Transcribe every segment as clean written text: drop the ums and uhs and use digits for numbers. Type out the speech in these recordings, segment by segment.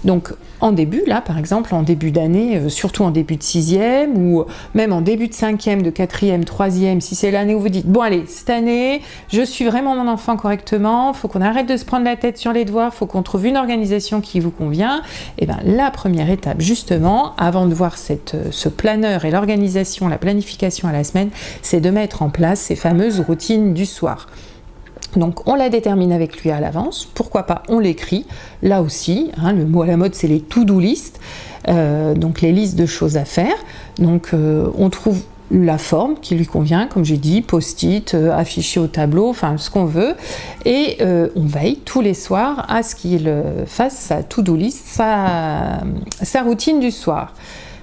Donc en début, là par exemple, en début d'année, surtout en début de 6e ou même en début de 5e, de 4e, 3e, si c'est l'année où vous dites, bon allez, cette année, je suis vraiment mon enfant correctement, il faut qu'on arrête de se prendre la tête sur les devoirs, il faut qu'on trouve une organisation qui vous convient, et bien la première étape justement, avant de voir ce planeur et l'organisation, la planification à la semaine, c'est de mettre en place ces fameuses routines du soir. Donc on la détermine avec lui à l'avance, pourquoi pas on l'écrit, là aussi, le mot à la mode c'est les to-do list, donc les listes de choses à faire, donc on trouve la forme qui lui convient, comme j'ai dit, post-it, affiché au tableau, enfin ce qu'on veut, et on veille tous les soirs à ce qu'il fasse sa to-do list, sa routine du soir.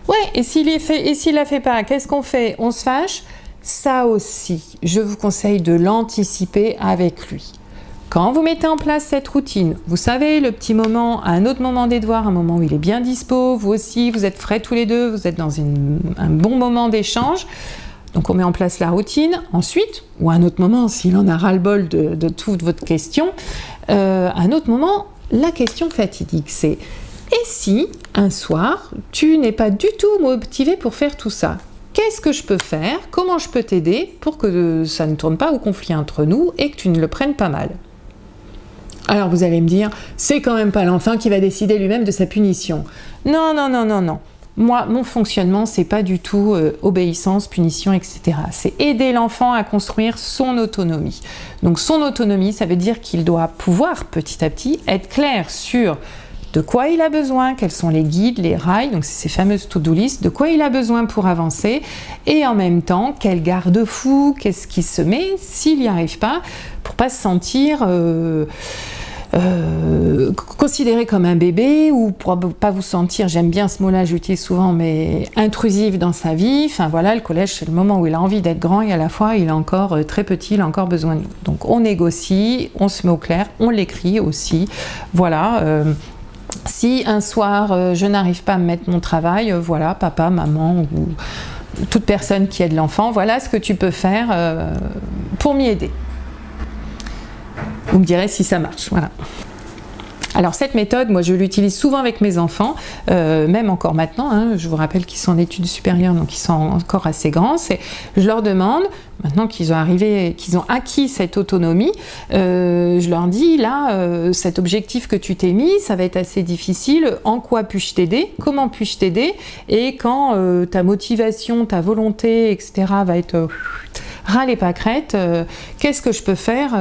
Ouais, et s'il la fait pas, qu'est-ce qu'on fait? On se fâche? Ça aussi, je vous conseille de l'anticiper avec lui. Quand vous mettez en place cette routine, vous savez, le petit moment, à un autre moment des devoirs, un moment où il est bien dispo, vous aussi, vous êtes frais tous les deux, vous êtes dans un bon moment d'échange. Donc on met en place la routine. Ensuite, ou à un autre moment, s'il en a ras-le-bol de toute votre question, un autre moment, la question fatidique, c'est « Et si, un soir, tu n'es pas du tout motivé pour faire tout ça ? Qu'est-ce que je peux faire? Comment je peux t'aider pour que ça ne tourne pas au conflit entre nous et que tu ne le prennes pas mal ?» Alors vous allez me dire, c'est quand même pas l'enfant qui va décider lui-même de sa punition. Non, non, non, non, non. Moi, mon fonctionnement, c'est pas du tout obéissance, punition, etc. C'est aider l'enfant à construire son autonomie. Donc son autonomie, ça veut dire qu'il doit pouvoir petit à petit être clair sur de quoi il a besoin, quels sont les guides, les rails, donc c'est ces fameuses to-do list, de quoi il a besoin pour avancer, et en même temps, quel garde-fou, qu'est-ce qui se met s'il n'y arrive pas, pour pas se sentir considéré comme un bébé, ou pour pas vous sentir, j'aime bien ce mot-là, j'utilise souvent, mais intrusif dans sa vie. Enfin voilà, le collège, c'est le moment où il a envie d'être grand et à la fois, il est encore très petit, il a encore besoin de nous. Donc on négocie, on se met au clair, on l'écrit aussi, voilà. Si un soir je n'arrive pas à me mettre mon travail, voilà, papa, maman ou toute personne qui aide l'enfant, voilà ce que tu peux faire pour m'y aider. Vous me direz si ça marche, voilà. Alors cette méthode, moi je l'utilise souvent avec mes enfants, même encore maintenant, je vous rappelle qu'ils sont en études supérieures, donc ils sont encore assez grands, je leur demande, maintenant qu'ils ont acquis cette autonomie, je leur dis, là, cet objectif que tu t'es mis, ça va être assez difficile, en quoi puis-je t'aider, comment puis-je t'aider, et quand ta motivation, ta volonté, etc. va être ras les pâquerettes, qu'est-ce que je peux faire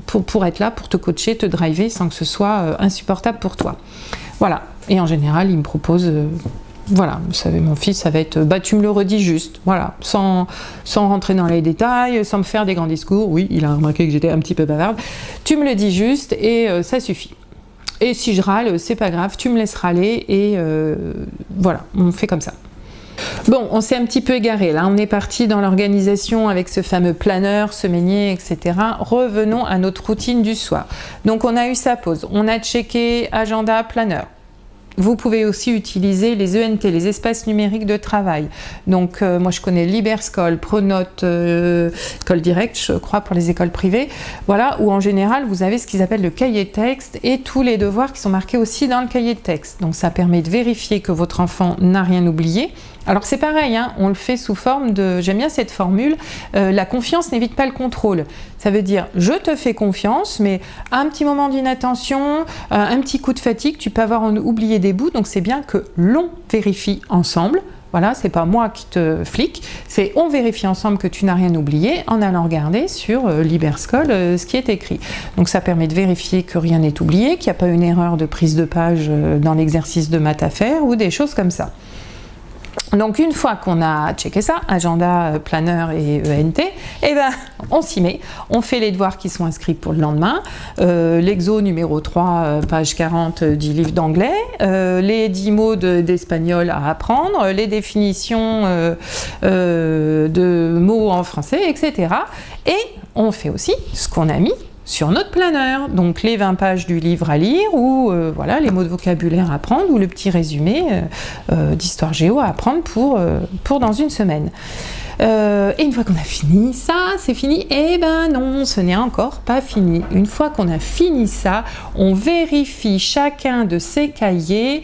pour être là, pour te coacher, te driver sans que ce soit insupportable pour toi. Voilà, et en général il me propose, voilà, vous savez, mon fils ça va être, tu me le redis juste, voilà, sans rentrer dans les détails, sans me faire des grands discours, oui, il a remarqué que j'étais un petit peu bavarde, tu me le dis juste et ça suffit. Et si je râle, c'est pas grave, tu me laisses râler et voilà, on fait comme ça. Bon, on s'est un petit peu égaré, là on est parti dans l'organisation avec ce fameux planeur, semainier, etc. Revenons à notre routine du soir. Donc on a eu sa pause, on a checké agenda, planeur. Vous pouvez aussi utiliser les ENT, les espaces numériques de travail. Donc moi je connais Liberscol, Pronote, École Directe, je crois pour les écoles privées. Voilà, où en général vous avez ce qu'ils appellent le cahier de texte et tous les devoirs qui sont marqués aussi dans le cahier de texte. Donc ça permet de vérifier que votre enfant n'a rien oublié. Alors c'est pareil, on le fait sous forme de, j'aime bien cette formule, la confiance n'évite pas le contrôle. Ça veut dire, je te fais confiance, mais un petit moment d'inattention, un petit coup de fatigue, tu peux avoir oublié des bouts, donc c'est bien que l'on vérifie ensemble. Voilà, c'est pas moi qui te flique, c'est on vérifie ensemble que tu n'as rien oublié en allant regarder sur Liberscol ce qui est écrit. Donc ça permet de vérifier que rien n'est oublié, qu'il n'y a pas une erreur de prise de page dans l'exercice de maths à faire ou des choses comme ça. Donc une fois qu'on a checké ça, agenda, planeur et ENT, on s'y met, on fait les devoirs qui sont inscrits pour le lendemain, l'exo numéro 3, page 40 du livre d'anglais, les 10 mots d'espagnol à apprendre, les définitions de mots en français, etc. Et on fait aussi ce qu'on a mis sur notre planeur, donc les 20 pages du livre à lire ou voilà, les mots de vocabulaire à apprendre ou le petit résumé d'histoire géo à apprendre pour dans une semaine. Et une fois qu'on a fini ça, c'est fini. Eh ben non, ce n'est encore pas fini. Une fois qu'on a fini ça, on vérifie chacun de ces cahiers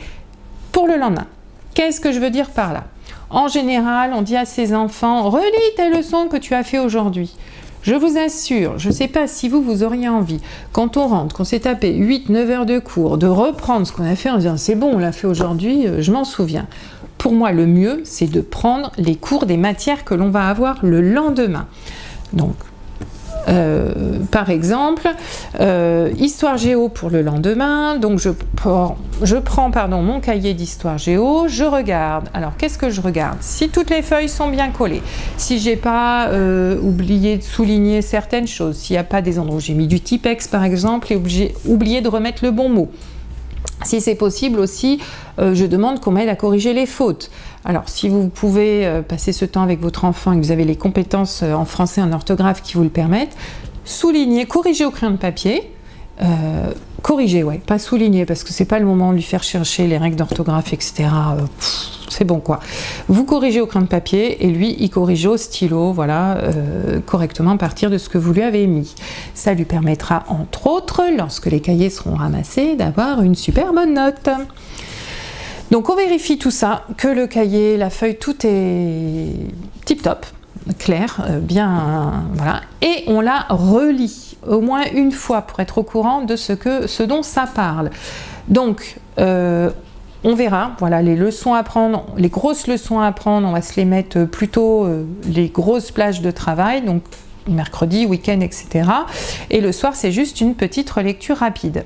pour le lendemain. Qu'est-ce que je veux dire par là? En général, on dit à ses enfants, relis tes leçons que tu as fait aujourd'hui. Je vous assure, je ne sais pas si vous auriez envie, quand on rentre, qu'on s'est tapé 8-9 heures de cours, de reprendre ce qu'on a fait en disant, c'est bon, on l'a fait aujourd'hui, je m'en souviens. Pour moi, le mieux, c'est de prendre les cours des matières que l'on va avoir le lendemain. Donc, par exemple, histoire géo pour le lendemain, donc je prends mon cahier d'histoire géo, je regarde. Alors qu'est-ce que je regarde? Si toutes les feuilles sont bien collées, si j'ai pas oublié de souligner certaines choses, s'il n'y a pas des endroits où j'ai mis du Tipex par exemple et j'ai oublié de remettre le bon mot. Si c'est possible aussi, je demande qu'on m'aide à corriger les fautes. Alors, si vous pouvez passer ce temps avec votre enfant et que vous avez les compétences en français, en orthographe qui vous le permettent, soulignez, corrigez au crayon de papier. Corrigez, ouais, pas souligner, parce que c'est pas le moment de lui faire chercher les règles d'orthographe, etc. C'est bon, quoi. Vous corrigez au crayon de papier et lui, il corrige au stylo, voilà, correctement à partir de ce que vous lui avez mis. Ça lui permettra, entre autres, lorsque les cahiers seront ramassés, d'avoir une super bonne note. Donc on vérifie tout ça, que le cahier, la feuille, tout est tip-top, clair, bien, voilà, et on la relit au moins une fois pour être au courant de ce dont ça parle. Donc, on verra, voilà, les leçons à prendre, les grosses leçons à prendre, on va se les mettre plutôt les grosses plages de travail, donc mercredi, week-end, etc. Et le soir, c'est juste une petite relecture rapide.